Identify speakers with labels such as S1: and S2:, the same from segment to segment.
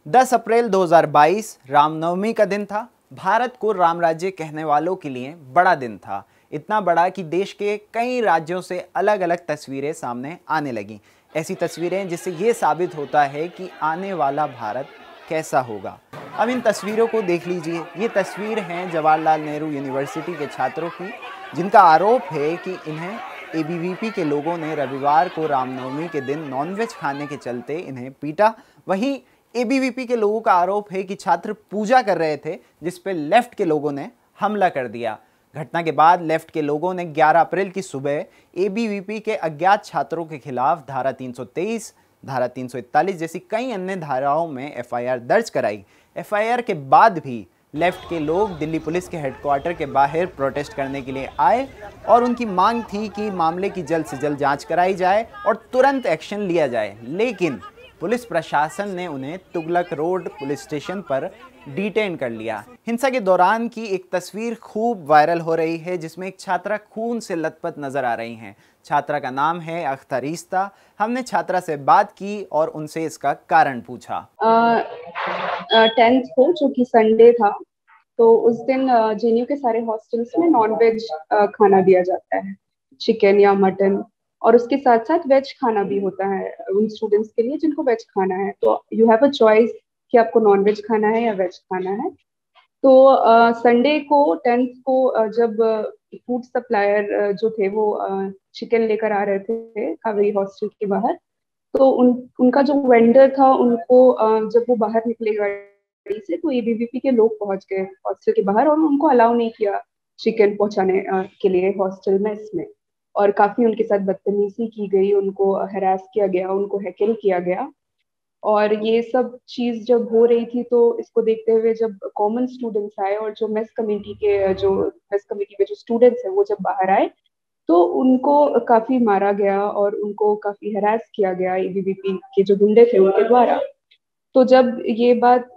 S1: 10 अप्रैल 2022 रामनवमी का दिन था। भारत को राम राज्य कहने वालों के लिए बड़ा दिन था। इतना बड़ा कि देश के कई राज्यों से अलग अलग तस्वीरें सामने आने लगी। ऐसी तस्वीरें जिससे ये साबित होता है कि आने वाला भारत कैसा होगा। अब इन तस्वीरों को देख लीजिए। ये तस्वीर हैं जवाहरलाल नेहरू यूनिवर्सिटी के छात्रों की, जिनका आरोप है कि इन्हें एबीवीपी के लोगों ने रविवार को रामनवमी के दिन नॉनवेज खाने के चलते इन्हें पीटा। वहीं एबीवीपी के लोगों का आरोप है कि छात्र पूजा कर रहे थे, जिस पर लेफ्ट के लोगों ने हमला कर दिया। घटना के बाद लेफ्ट के लोगों ने 11 अप्रैल की सुबह एबीवीपी के अज्ञात छात्रों के खिलाफ धारा 323, धारा 341 जैसी कई अन्य धाराओं में एफआईआर दर्ज कराई। एफआईआर के बाद भी लेफ्ट के लोग दिल्ली पुलिस के हेडक्वार्टर के बाहर प्रोटेस्ट करने के लिए आए और उनकी मांग थी कि मामले की जल्द से जल्द जांच कराई जाए और तुरंत एक्शन लिया जाए। लेकिन पुलिस प्रशासन ने उन्हें तुगलक रोड पुलिस स्टेशन पर डिटेन कर लिया। हिंसा के दौरान की एक तस्वीर खूब वायरल हो रही है, जिसमें एक छात्रा खून से लथपथ नजर आ रही हैं। छात्रा का नाम है अख्तरिस्ता। हमने छात्रा से बात की और उनसे इसका कारण पूछा।
S2: 10th को, जो कि संडे था, तो उस दिन जेएनयू के सारे हॉस्टल्स में नॉनवेज खाना दिया जाता है, चिकन या मटन, और उसके साथ साथ वेज खाना भी होता है उन स्टूडेंट्स के लिए जिनको वेज खाना है। तो यू हैव अ चॉइस कि आपको नॉनवेज खाना है या वेज खाना है। तो संडे को 10th को जब फूड सप्लायर जो थे वो चिकन लेकर आ रहे थे कावेरी हॉस्टल के बाहर, तो उनका जो वेंडर था, उनको जब वो बाहर निकले गाड़ी से, तो एबीवीपी के लोग पहुंच गए हॉस्टल के बाहर और उनको अलाउ नहीं किया चिकन पहुंचाने के लिए हॉस्टल मेस में। और काफी उनके साथ बदतमीजी की गई, उनको हरास किया गया, उनको हैकल किया गया। और ये सब चीज जब हो रही थी, तो इसको देखते हुए जब कॉमन स्टूडेंट्स आए और जो मेस कमेटी के जो स्टूडेंट्स हैं वो जब बाहर आए, तो उनको काफी मारा गया और उनको काफी हरास किया गया एबीवीपी के जो गुंडे थे उनके द्वारा। तो जब ये बात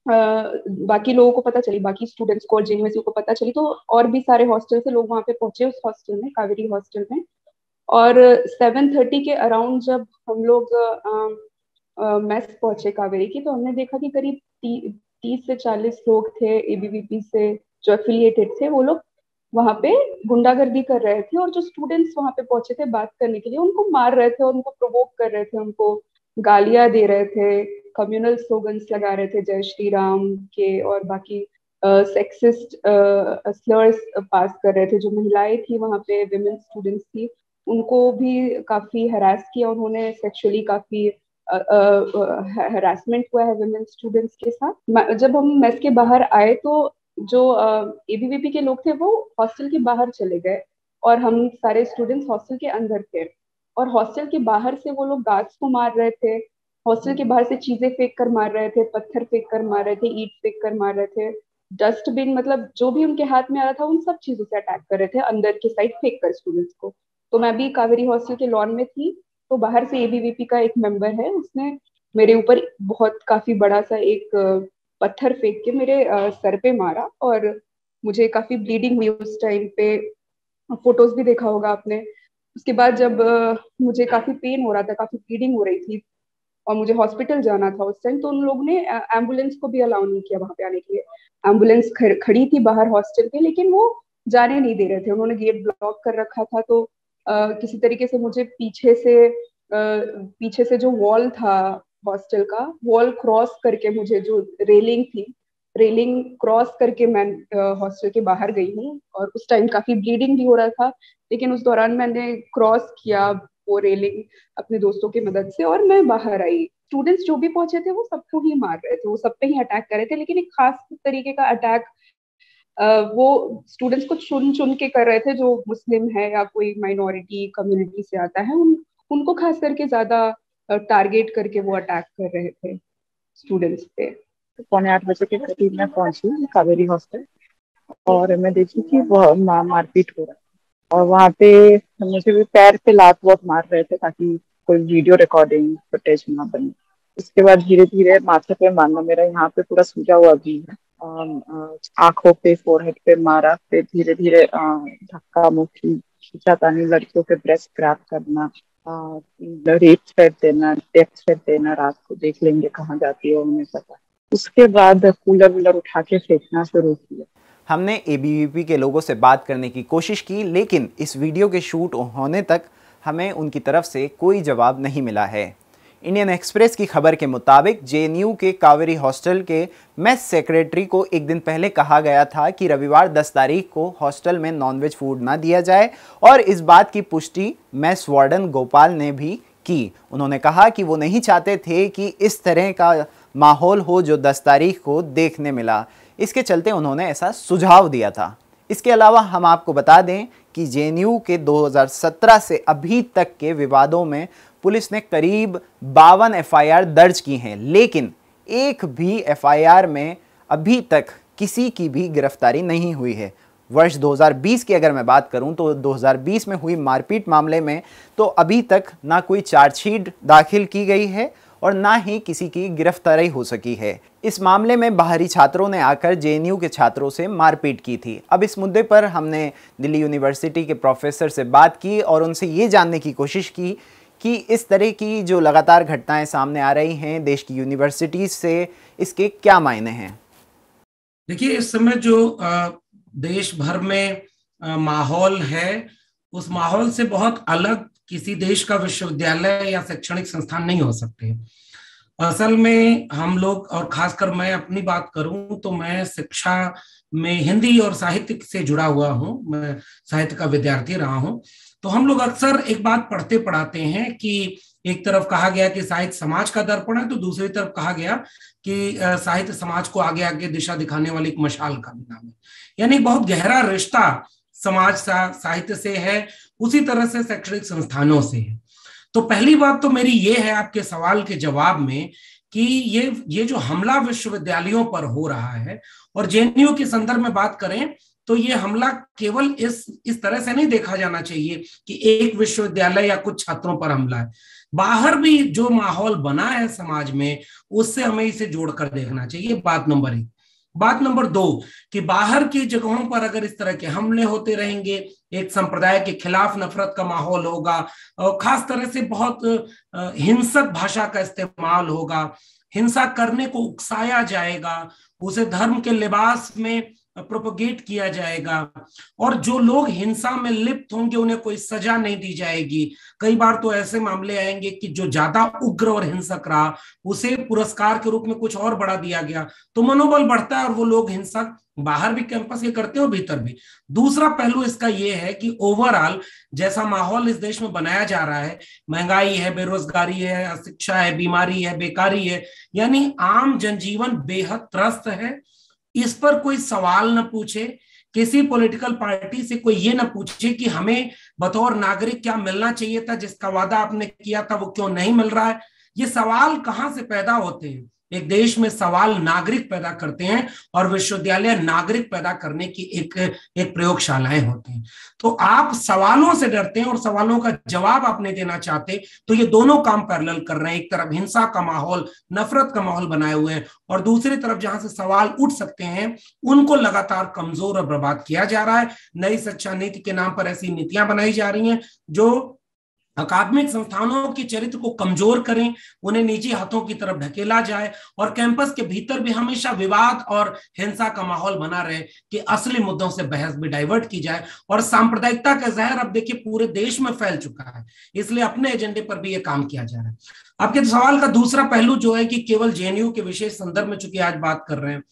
S2: बाकी लोगों को पता चली, बाकी स्टूडेंट्स को और जेएनयू को पता चली, तो और भी सारे हॉस्टल से लोग वहां पे पहुंचे उस हॉस्टल में, कावेरी हॉस्टल में। और 7:30 के अराउंड जब हम लोग मेस पहुंचे कावेरी की, तो हमने देखा कि करीब 30 से 40 लोग थे एबीवीपी से जो एफिलिएटेड थे। वो लोग वहां पे गुंडागर्दी कर रहे थे और जो स्टूडेंट्स वहां पे पहुंचे थे बात करने के लिए, उनको मार रहे थे और उनको प्रोवोक कर रहे थे, उनको गालियां दे रहे थे, कम्युनल स्लोगन्स लगा रहे थे जय श्री राम के, और बाकी सेक्सिस्ट स्लर्स पास कर रहे थे। जो महिलाएं थी वहां पे, विमेन स्टूडेंट्स थी, उनको भी काफी हरास किया उन्होंने, सेक्सुअली काफी हरासमेंट हुआ है विमेन स्टूडेंट्स के साथ। जब हम मेस के बाहर आए, तो जो एबीवीपी के लोग थे वो हॉस्टल के बाहर चले गए और हम सारे स्टूडेंट्स हॉस्टल के अंदर थे। और हॉस्टल के बाहर से वो लोग गार्ड्स को मार रहे थे, हॉस्टल के बाहर से चीजें फेंक कर मार रहे थे, पत्थर फेंक कर मार रहे थे, ईंट फेंक कर मार रहे थे, डस्टबिन, मतलब जो भी उनके हाथ में आ रहा था उन सब चीजों से अटैक कर रहे थे अंदर के साइड फेंक कर स्टूडेंट्स को। तो मैं भी कावेरी हॉस्टल के लॉन में थी, तो बाहर से एबीवीपी का एक मेंबर है, उसने मेरे ऊपर बहुत काफी बड़ा सा एक पत्थर फेंक के मेरे सर पे मारा और मुझे काफी ब्लीडिंग हुई उस टाइम पे। फोटोज भी देखा होगा आपने। उसके बाद जब मुझे काफी पेन हो रहा था, काफी ब्लीडिंग हो रही थी और मुझे हॉस्पिटल जाना था उस टाइम, तो उन लोग ने एम्बुलेंस को भी अलाउ नहीं किया वहां पे आने के लिए। एम्बुलेंस खड़ी थी बाहर हॉस्टल के, लेकिन वो जाने नहीं दे रहे थे, उन्होंने गेट ब्लॉक कर रखा था। तो किसी तरीके से मुझे पीछे से जो वॉल था हॉस्टल का, वॉल क्रॉस करके, मुझे जो रेलिंग थी, रेलिंग क्रॉस करके मैं हॉस्टल के बाहर गई हूँ। और उस टाइम काफी ब्लीडिंग भी हो रहा था, लेकिन उस दौरान मैंने क्रॉस किया वो रेलिंग अपने दोस्तों की मदद से और मैं बाहर आई। स्टूडेंट्स जो भी पहुंचे थे वो सबको ही मार रहे थे, वो सब पे ही अटैक कर रहे थे, लेकिन एक खास तरीके का अटैक वो स्टूडेंट्स को चुन चुन के कर रहे थे, जो मुस्लिम है या कोई माइनॉरिटी कम्युनिटी से आता है, उनको खास करके ज्यादा टारगेट करके वो अटैक कर रहे थे स्टूडेंट्स पे।
S3: 7:45 के करीब मैं पहुंची कावेरी हॉस्टल और मैं देखी कि वह मारपीट हो रहा है और वहाँ पे मुझे भी पैर पे लात वात मार रहे थे ताकि कोई वीडियो रिकॉर्डिंग फुटेज ना बने। उसके बाद धीरे धीरे माथे पे मारना, मेरा यहाँ पे पूरा सूजा हुआ भी है, आंखों पे, फोरहेड पे मारा, फिर धीरे धीरे धक्का मुक्की, खींचातानी, लड़कियों के ब्रेस्ट ग्रैब करना, रेट फेड देना, टैक्स फेड देना, रात को देख लेंगे कहाँ जाती है उन्हें पता। उसके बाद कूलर वूलर उठा के फेंकना शुरू किया।
S1: हमने एबीवीपी के लोगों से बात करने की कोशिश की, लेकिन इस वीडियो के शूट होने तक हमें उनकी तरफ से कोई जवाब नहीं मिला है। इंडियन एक्सप्रेस की खबर के मुताबिक जेएनयू के कावेरी हॉस्टल के मेस सेक्रेटरी को एक दिन पहले कहा गया था कि रविवार 10 तारीख को हॉस्टल में नॉनवेज फूड ना दिया जाए, और इस बात की पुष्टि मेस वार्डन गोपाल ने भी की। उन्होंने कहा कि वो नहीं चाहते थे कि इस तरह का माहौल हो जो 10 तारीख को देखने मिला। इसके चलते उन्होंने ऐसा सुझाव दिया था। इसके अलावा हम आपको बता दें कि जेएनयू के 2017 से अभी तक के विवादों में पुलिस ने करीब 52 एफआईआर दर्ज की हैं, लेकिन एक भी एफआईआर में अभी तक किसी की भी गिरफ्तारी नहीं हुई है। वर्ष 2020 की अगर मैं बात करूं तो 2020 में हुई मारपीट मामले में तो अभी तक ना कोई चार्जशीट दाखिल की गई है और ना ही किसी की गिरफ्तारी हो सकी है। इस मामले में बाहरी छात्रों ने आकर जेएनयू के छात्रों से मारपीट की थी। अब इस मुद्दे पर हमने दिल्ली यूनिवर्सिटी के प्रोफेसर से बात की और उनसे ये जानने की कोशिश की कि इस तरह की जो लगातार घटनाएं सामने आ रही हैं देश की यूनिवर्सिटीज से, इसके क्या मायने हैं।
S4: देखिए, इस समय जो देश भर में माहौल है, उस माहौल से बहुत अलग किसी देश का विश्वविद्यालय या शैक्षणिक संस्थान नहीं हो सकते। असल में हम लोग, और खासकर मैं अपनी बात करूं तो मैं शिक्षा में हिंदी और साहित्य से जुड़ा हुआ हूं, मैं साहित्य का विद्यार्थी रहा हूं। तो हम लोग अक्सर एक बात पढ़ते पढ़ाते हैं कि एक तरफ कहा गया कि साहित्य समाज का दर्पण है, तो दूसरी तरफ कहा गया कि साहित्य समाज को आगे आगे दिशा दिखाने वाली एक मशाल का भी नाम है। यानी बहुत गहरा रिश्ता समाज साहित्य से है, उसी तरह से शैक्षणिक संस्थानों से है। तो पहली बात तो मेरी ये है आपके सवाल के जवाब में कि ये जो हमला विश्वविद्यालयों पर हो रहा है, और जेएनयू के संदर्भ में बात करें तो ये हमला केवल इस तरह से नहीं देखा जाना चाहिए कि एक विश्वविद्यालय या कुछ छात्रों पर हमला है। बाहर भी जो माहौल बना है समाज में, उससे हमें इसे जोड़कर देखना चाहिए। बात नंबर 1। बात नंबर 2 कि बाहर की जगहों पर अगर इस तरह के हमले होते रहेंगे, एक संप्रदाय के खिलाफ नफरत का माहौल होगा, और खास तरह से बहुत हिंसक भाषा का इस्तेमाल होगा, हिंसा करने को उकसाया जाएगा, उसे धर्म के लिबास में प्रोपोगेट किया जाएगा, और जो लोग हिंसा में लिप्त होंगे उन्हें कोई सजा नहीं दी जाएगी। कई बार तो ऐसे मामले आएंगे कि जो ज्यादा उग्र और हिंसक रहा उसे पुरस्कार के रूप में कुछ और बढ़ा दिया गया, तो मनोबल बढ़ता है और वो लोग हिंसा बाहर भी कैंपस के करते हो, भीतर भी। दूसरा पहलू इसका ये है कि ओवरऑल जैसा माहौल इस देश में बनाया जा रहा है, महंगाई है, बेरोजगारी है, अशिक्षा है, बीमारी है, बेकारी है, यानी आम जनजीवन बेहद त्रस्त है। इस पर कोई सवाल न पूछे, किसी पॉलिटिकल पार्टी से कोई ये न पूछे कि हमें बतौर नागरिक क्या मिलना चाहिए था, जिसका वादा आपने किया था वो क्यों नहीं मिल रहा है। ये सवाल कहां से पैदा होते हैं? एक देश में सवाल नागरिक पैदा करते हैं, और विश्वविद्यालय नागरिक पैदा करने की एक प्रयोगशालाएं होती हैं। तो आप सवालों से डरते हैं और सवालों का जवाब आप नहीं देना चाहते, तो ये दोनों काम पैरेलल कर रहे हैं। एक तरफ हिंसा का माहौल, नफरत का माहौल बनाए हुए हैं, और दूसरी तरफ जहां से सवाल उठ सकते हैं उनको लगातार कमजोर और बर्बाद किया जा रहा है। नई शिक्षा नीति के नाम पर ऐसी नीतियां बनाई जा रही हैं जो अकादमिक संस्थानों के चरित्र को कमजोर करें, उन्हें निजी हाथों की तरफ ढकेला जाए, और कैंपस के भीतर भी हमेशा विवाद और हिंसा का माहौल बना रहे कि असली मुद्दों से बहस भी डाइवर्ट की जाए। और सांप्रदायिकता का जहर अब देखिए पूरे देश में फैल चुका है, इसलिए अपने एजेंडे पर भी ये काम किया जा रहा है। आपके सवाल का दूसरा पहलू जो है कि केवल जेएनयू के विशेष संदर्भ में चूंकि आज बात कर रहे हैं,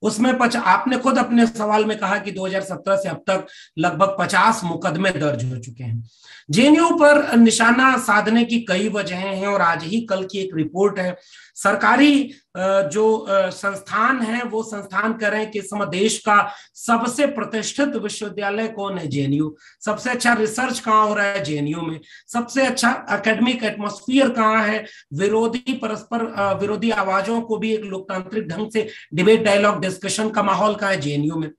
S4: उसमें आपने खुद अपने सवाल में कहा कि 2017 से अब तक लगभग 50 मुकदमे दर्ज हो चुके हैं। जेएनयू पर निशाना साधने की कई वजहें हैं, और आज ही कल की एक रिपोर्ट है, सरकारी जो संस्थान है वो संस्थान कह रहे हैं कि इस समय देश का सबसे प्रतिष्ठित विश्वविद्यालय कौन है? जेएनयू। सबसे अच्छा रिसर्च कहाँ हो रहा है? जेएनयू में। सबसे अच्छा एकेडमिक एटमॉस्फेयर कहाँ है? परस्पर विरोधी आवाजों को भी एक लोकतांत्रिक ढंग से डिबेट, डायलॉग, डिस्कशन का माहौल कहाँ है? जेएनयू में।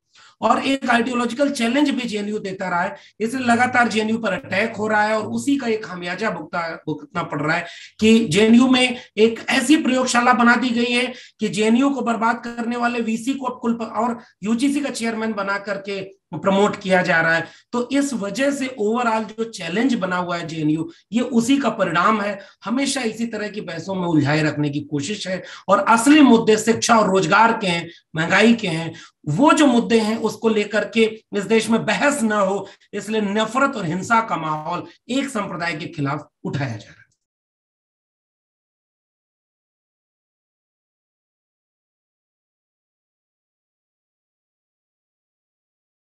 S4: और एक आइडियोलॉजिकल चैलेंज भी जेएनयू देता रहा है, इसलिए लगातार जेएनयू पर अटैक हो रहा है, और उसी का एक खामियाजा भुगतना पड़ रहा है कि जेएनयू में एक ऐसी प्रयोगशाला बना दी गई है कि जेएनयू को बर्बाद करने वाले वीसी को और यूजीसी का चेयरमैन बना करके प्रमोट किया जा रहा है। तो इस वजह से ओवरऑल जो चैलेंज बना हुआ है जेएनयू, ये उसी का परिणाम है। हमेशा इसी तरह की बहसों में उलझाए रखने की कोशिश है, और असली मुद्दे शिक्षा और रोजगार के हैं, महंगाई के हैं। वो जो मुद्दे हैं उसको लेकर के इस देश में बहस ना हो, इसलिए नफरत और हिंसा का माहौल एक संप्रदाय के खिलाफ उठाया जा रहा है।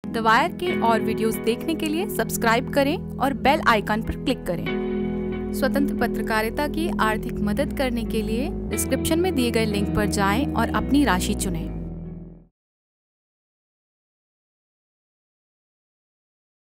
S5: द वायर के और वीडियोस देखने के लिए सब्सक्राइब करें और बेल आइकन पर क्लिक करें। स्वतंत्र पत्रकारिता की आर्थिक मदद करने के लिए डिस्क्रिप्शन में दिए गए लिंक पर जाएं और अपनी राशि चुनें।